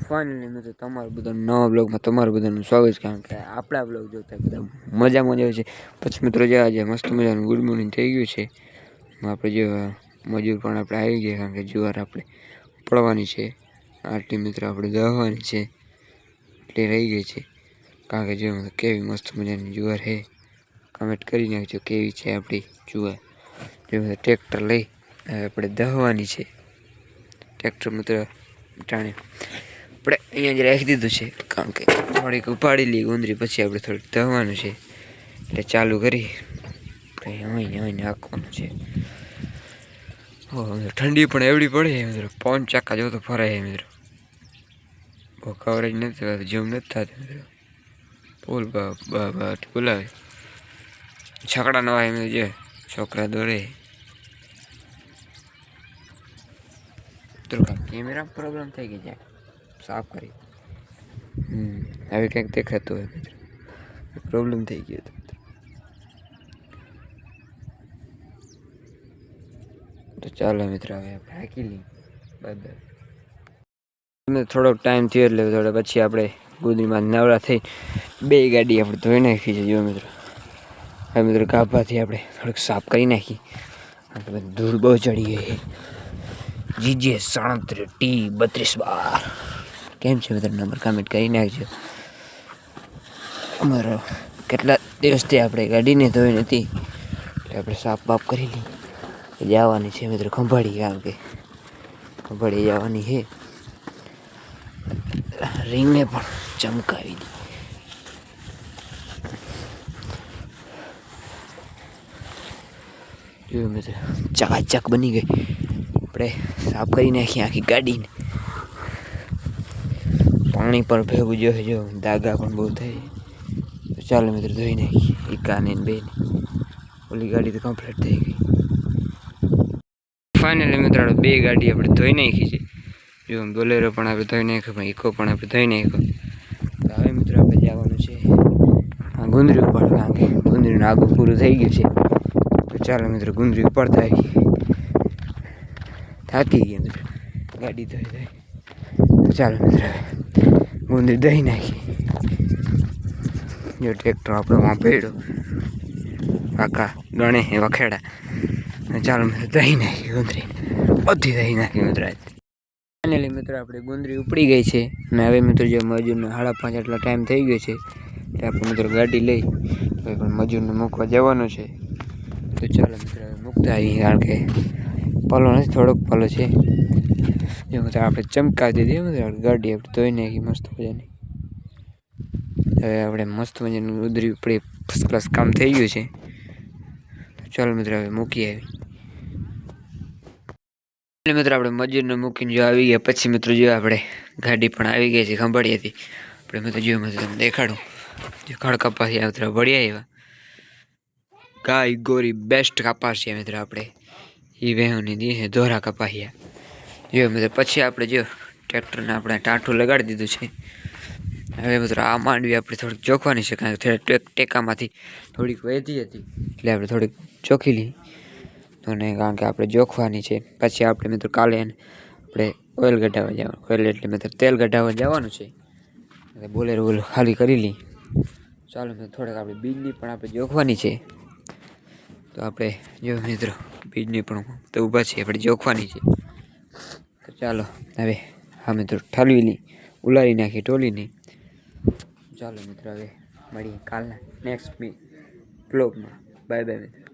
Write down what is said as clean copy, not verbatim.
Finally મિત્રો તમારું બધાનું નવા બ્લોગમાં તમારું બધાનું સ્વાગત છે. કારણ કે આપણા બ્લોગ જોતા બધા મજામાં જ આવે છે. પછી મિત્રો જે આજે મસ્ત મજાનું ગુડ મોર્નિંગ થઈ ગયું છે. આપણે જે મજૂર પણ આપણે આવી ગયા, કારણ કે જુવાર આપણે પડવાની છે. આટલી મિત્રો આપણે દહવાની છે એટલે રહી ગઈ છે. કારણ કે જો કેવી મસ્ત મજાની જુવાર છે, કમેન્ટ કરી નાખજો કેવી છે આપણી જુવાર. જો ટ્રેક્ટર લઈ આપણે દહવાની છે. ટ્રેક્ટર મિત્રો ટાણે આપણે અહીંયા જ રાખી દીધું છે, કારણ કે થોડીક ઉપાડી લઈ ગુંદરી, પછી આપણે થોડીક દહવાનું છે. એટલે ચાલુ કરી અહીં નાખવાનું છે. ઠંડી પણ એવડી પડે મિત્રો, 5 ચાકા જો તો ફરાય મિત્રો. બહુ કવરેજ નથી થતું, જેમ નથી થતું મિત્રો. ફૂલ બોલાવે છકડા નવા એમ જે છોકરા દોડે. કેમેરા પ્રોબ્લેમ થઈ ગઈ જાય, સાફ કરી હવે કંઈક દેખાતું હોય મિત્રો, પ્રોબ્લેમ થઈ ગયો હતો. તો ચાલો મિત્રો હવે આપણે હાકી લઈએ. Bye bye. થોડોક ટાઈમ થયો એટલે થોડા પછી આપણે ગુદરીમાં નવરા થઈ બે ગાડી આપણે ધોઈ નાખી છે. જો મિત્રો હવે મિત્રો ગાભાથી આપણે થોડીક સાફ કરી નાખી. આપણે ધૂળ બહુ ચડી ગઈ. જીજે 37T32 કેમ છે મિત્રો? નંબર કમેન્ટ કરી નાખજો. અમારો કેટલા દિવસથી આપણે ગાડીને ધોઈ નથી એટલે આપણે સાફ બાફ કરી લઈ. જવાની છે મિત્રો ખંભાળી, કારણ કે ખંભાળી જવાની છે. રીંગને પણ ચમકાવી દી. જો મિત્રો ચકાચક બની ગઈ. આપણે સાફ કરી નાખીએ આખી ગાડીને. પાણી પણ ભેગું જો દાગા પણ બહુ થાય. તો ચાલો મિત્રો ધોઈ નાખીએ એકાને બેને. ઓલી ગાડી તો કમ્પ્લીટ થઈ ગઈ. ફાઇનલી મિત્રો બે ગાડી આપણે ધોઈ નાખી છે. જો બોલેરો પણ આપણે ધોઈ નાખ્યો, પણ ઇકો પણ આપણે ધોઈ નાખ્યો. તો હવે મિત્રો આપણે જવાનું છે આ ગુંદરી ઉપાડ, કારણ કે ગુંદરીનું આગું પૂરું થઈ ગયું છે. તો ચાલો મિત્રો ગુંદરી ઉપાડતા આવી. થાકી ગયા મિત્રો ગાડી ધોઈ. તો ચાલો મિત્રો હવે ગુંદરી દહીં નાખી. જો ટ્રેક્ટર આપણો વાં પડ્યો, કાકા ગણે વખેડા. ચાલો મિત્રો દહીં નાખી ગુંદરી, બધી દહીં નાખી મિત્રો. ફાઇનલી મિત્રો આપણે ગુંદરી ઉપડી ગઈ છે. અને હવે મિત્રો જો મજૂરનો 5:30 એટલો ટાઈમ થઈ ગયો છે, એટલે આપણે મિત્રો ગાડી લઈ હવે પણ મજૂરને મૂકવા જવાનું છે. તો ચાલો મિત્રો હવે મૂકતા આવીએ, કારણ કે પલો નથી, થોડોક પલો છે. જો મિત્રો આપણે ચમકાવી દીધી મિત્રો ગાડી, આપણે ધોઈ નાખી મસ્ત મજાની. હવે આપણે મસ્ત મજાની ગુંદરી ઉપડી, ફર્સ્ટ ક્લાસ કામ થઈ ગયું છે. ચાલો મિત્રો હવે મૂકી આવી. મિત્રો આપણે મજૂરને મૂકીને જો આવી ગયા, પછી મિત્રો જો આપણે ગાડી પણ આવી ગઈ છે ખંભાળી હતી. આપણે મિત્રો જો તમને દેખાડું, જે ખડ કપાસિયા મિત્રો ભળ્યા એવા ગાય ગોરી બેસ્ટ કપાસિયા મિત્રો આપણે એ વહેવાની દી છે ધોરા કપાસિયા. જો મિત્રો પછી આપણે જો ટ્રેક્ટરને આપણે ટાંઠું લગાડી દીધું છે. હવે મિત્રો આ માંડવી આપણે થોડીક ચોખવાની છે, કારણ કે ટેકામાંથી થોડીક વધી હતી એટલે આપણે થોડીક ચોખી લઈ. અને કારણ કે આપણે જોખવાની છે. પછી આપણે મિત્રો કાલે આપણે ઓઇલ કઢાવવા જવાનું, ઓઇલ એટલે મિત્રો તેલ કઢાવવા જવાનું છે. એટલે બોલેરો ખાલી કરી લઈ. ચાલો મિત્રો થોડાક આપણે બીજની પણ આપણે જોખવાની છે. તો આપણે જો મિત્રો બીજની પણ તો ઊભા છે, આપણે જોખવાની છે. તો ચાલો હવે હા મિત્રો ઠલવી લઈ, ઉલારી નાખી ટોલીની. ચાલો મિત્રો હવે મળીએ કાલના નેક્સ્ટ બ્લોગમાં. બાય બાય મિત્રો.